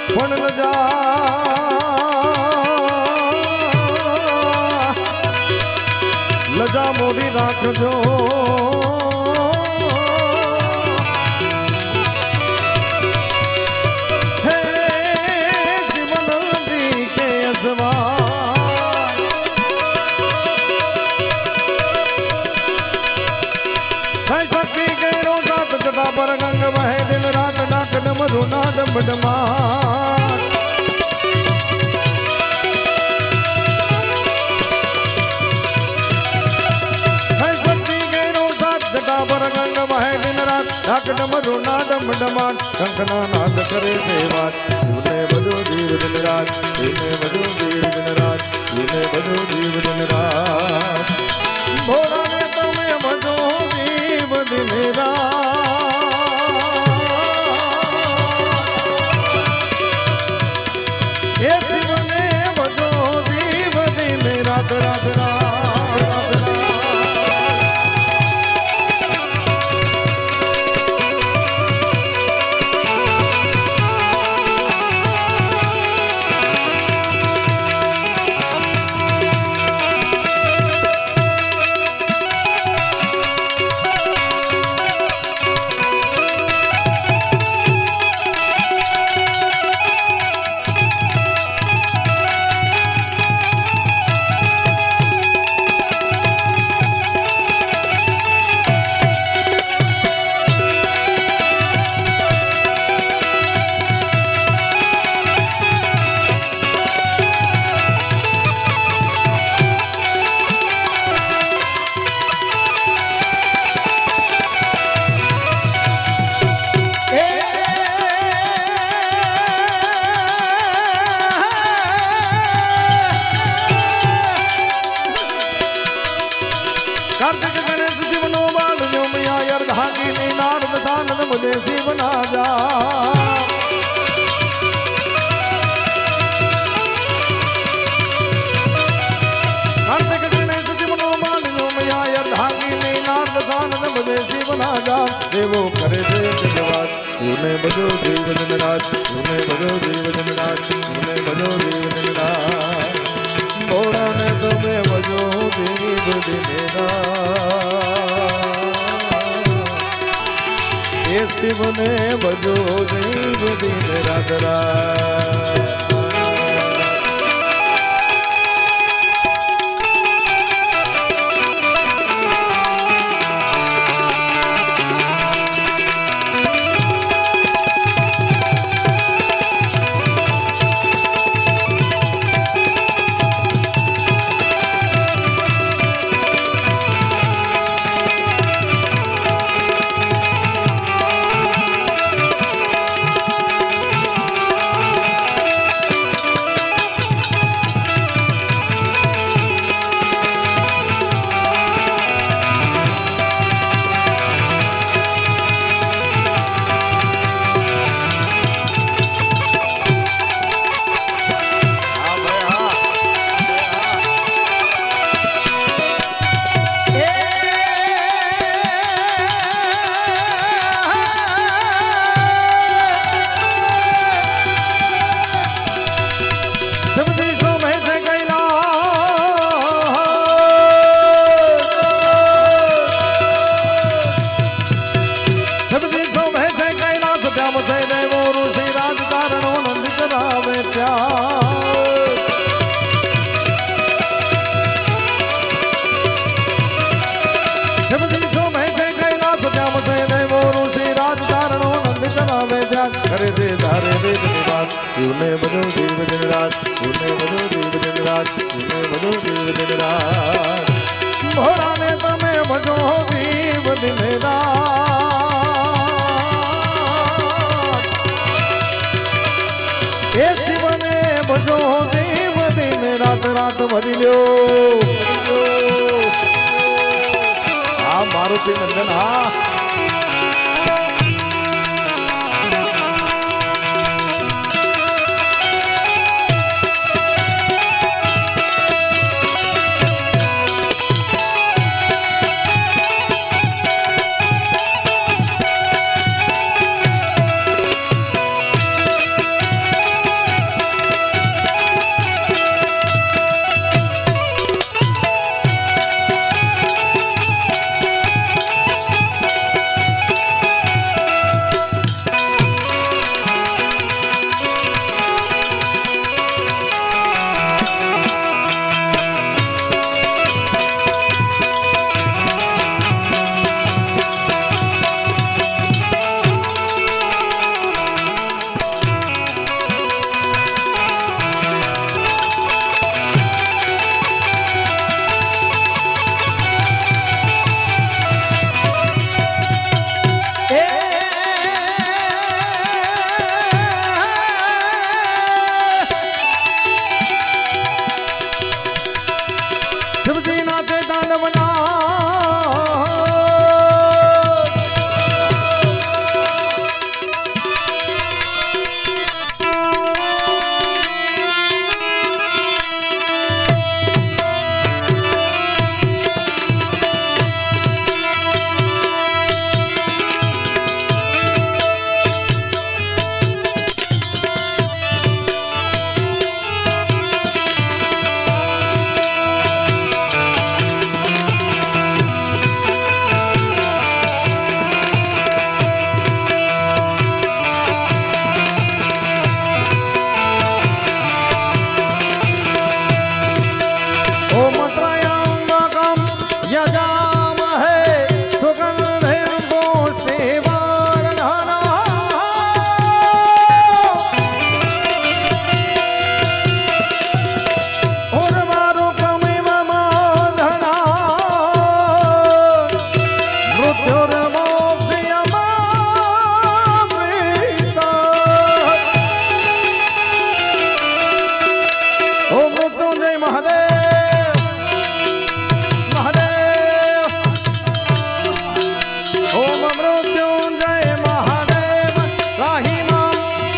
પણ લજા મોડી રાખજો હે જીવનદી કે અજવા થઈ શકી ગઈ રોજાત જટા પર ગંગ વહે દિન રાત ડાક ડમરુ ના ડમડમા ગંગ વહે દિન રાત ડાક ડમરુ ના ડમડમા કંકના નાદ કરે દેવાત તુને બધો જીવ દિન રાત તુને બધો જીવ દિન રાત તુને બધો જીવ દિન રાત ભોળાને તમે બધો જીવ દિન રાત એ શિવને બધો જીવ દિન રાત રાત રાત કાર્તિક ગણેશ જીવનો બાલ મ્યા યાર ધાગીની નારદ સાનદ મુજે શિવ ના જા કાર્તિક ગણેશ જીવનો બાલ મ્યા યાર ધાગીની નારદ સાનદ મુજે શિવ ના જા દેવો કરે છે જગવાત તુને બધો જીવ દિન રાત તુને બધો જીવ દિન રાત તુને બધો જીવ દિન રાત ભોળાને તમે બધો જીવ દિન એ શિવને ભજો જીવ દિન રાત રાત કરે દે ધારે વેદ નિવાસ તુને બધો જીવ દિન રાત તુને બધો જીવ દિન રાત તુને બધો જીવ દિન રાત ભોળાને તમે બધો જીવ દિન રાત એ શિવને બધો જીવ દિન રાત રાત ભરી લ્યો આ મારુતિ નંદન હા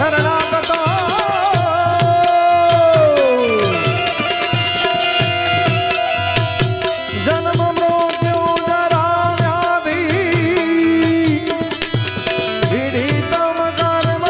શરણાગતો જન્મ મૃત્યુ જરા વ્યાધિ પીડિતમ કર્મ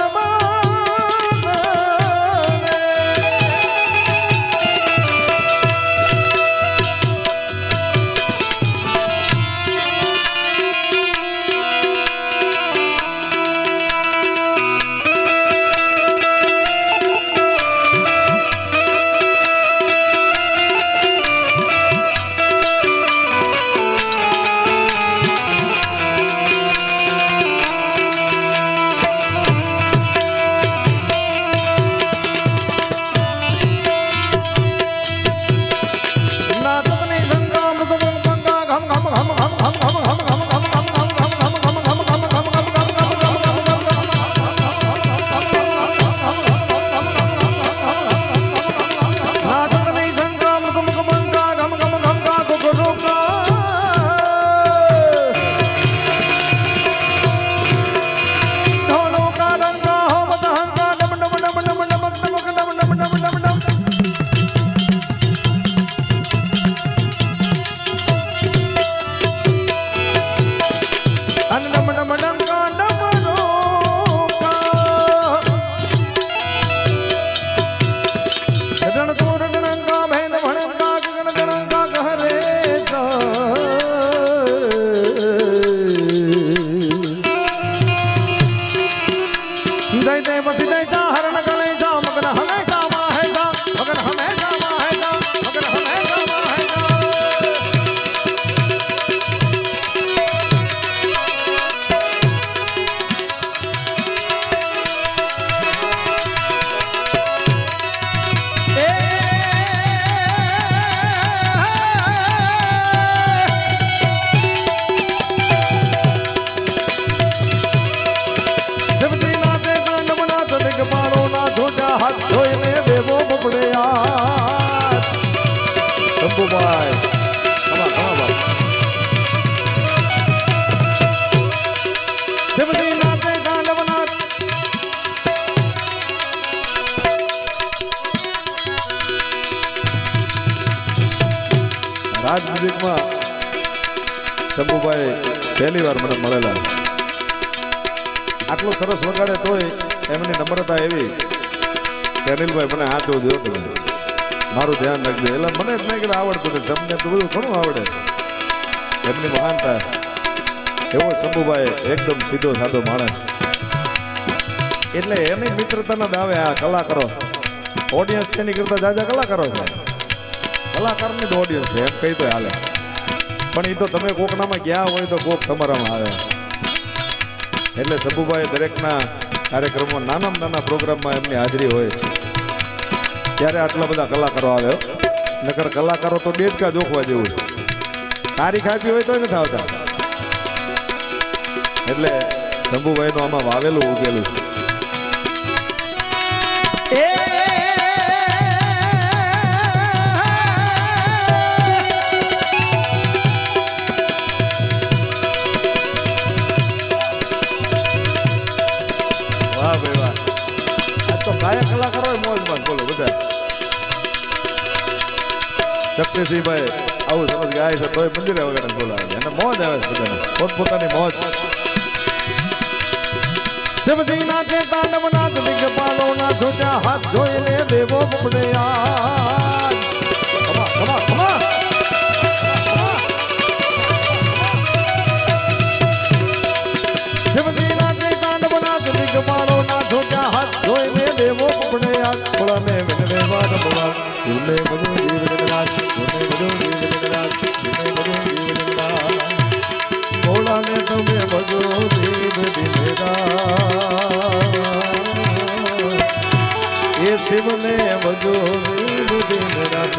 શંભુભાઈ શિવજીનાથે તાંડવનાથ રાજ મ્યુઝિકમાં શંભુભાઈ પહેલી વાર મને મળેલા. આટલું સરસ વગાડે તોય એમની નમ્રતા એવી કે અનિલભાઈ મને હાથ જોજો તમે મારું ધ્યાન રાખજો. એટલે મને જ નહીં કે આવડતું નથી, તમને તો બધું ઘણું આવડે. એમની મહાનતા એવો શંભુભાઈ એકદમ સીધો સાધો માણસ. એટલે એની મિત્રતાના દાવે આ કલાકારો ઓડિયન્સ છે એની કરતા જાજા કલાકારો છે. કલાકારની જ ઓડિયન્સ છે એમ કહી તો હાલે. પણ એ તો તમે કોકનામાં ગયા હોય તો કોક તમારામાં આવે. એટલે શંભુભાઈ દરેકના કાર્યક્રમમાં નાના નાના પ્રોગ્રામમાં એમની હાજરી હોય ત્યારે આટલા બધા કલાકારો આવે. નકર કલાકારો તો ડેડકા જોખવા જેવું છે. તારીખ આપી હોય તો નથી આવતા. એટલે શંભુભાઈ નું આમાં વાવેલું ઉગેલું છે. વાહ ભાઈ વાહ. આજ તો ગાયક કલાકારો મોજમાં બોલો બધા. શક્તિસિંહભાઈ આવું સરસ ગાય છે તોય મંદિરે વગેરે બોલાવે અને મોજ આવે છે બધાને પોતપોતાની મોજ. શિવજીનાથે તાંડવનાથ દિગ્પાલો ના જોજા હાથ જોઈને દેવો બપડે યાદ. શિવજીનાથે તાંડવનાથ દિગ્પાલો ના જોજા હાથ જોઈને દેવો બપડે યાદ. બોલા મેં વિનરે વાદ બોલા તુને બધું જીવ જગન્નાથ તુને બધું જીવ જગન્નાથ તુને બધું જીવ જગન્નાથ. બોલા ને તમે બધું જીવ દિનેદાર એ શિવને બધું જીવ દિનેદાર.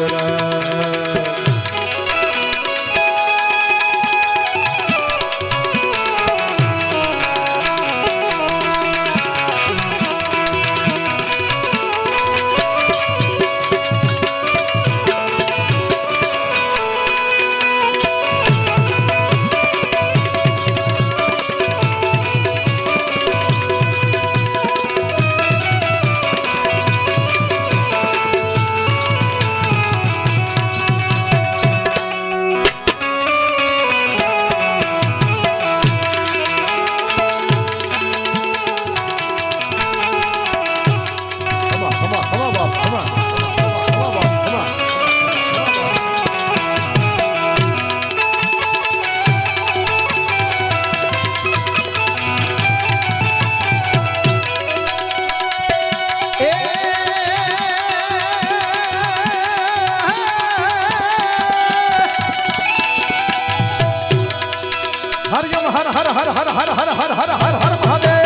હર હર હર હર હર હર હર હર હર હર મહાદેવ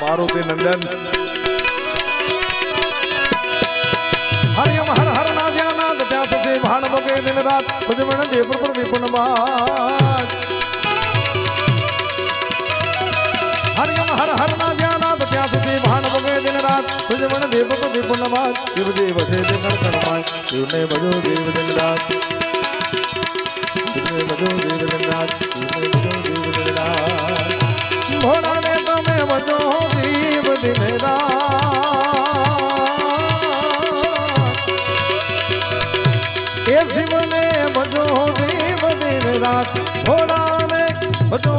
મારુતિ નંદન હરિયમ હર હર ના ધ્યાનાદ ત્યાં સુધી ભાણ બગે દિન રાત ભજમણ દેવ પર વિપુન બાદ હરિયમ હર હર ના ધ્યાનાદ ત્યાં સુધી ભાણ બગે દિન રાત ભજમણ દેવ પર વિપુન બાદ શિવ દેવ છે તે કણ કણ શિવને ભજો દેવ દિન રાત શિવને ભજો દેવ દિન રાત શિવને ભજો દેવ દિન રાત ભોળાને તમે ભજો દેવ દિન રાત એ શિવને ભજો દેવ દિન રાત ભોળાને ભજો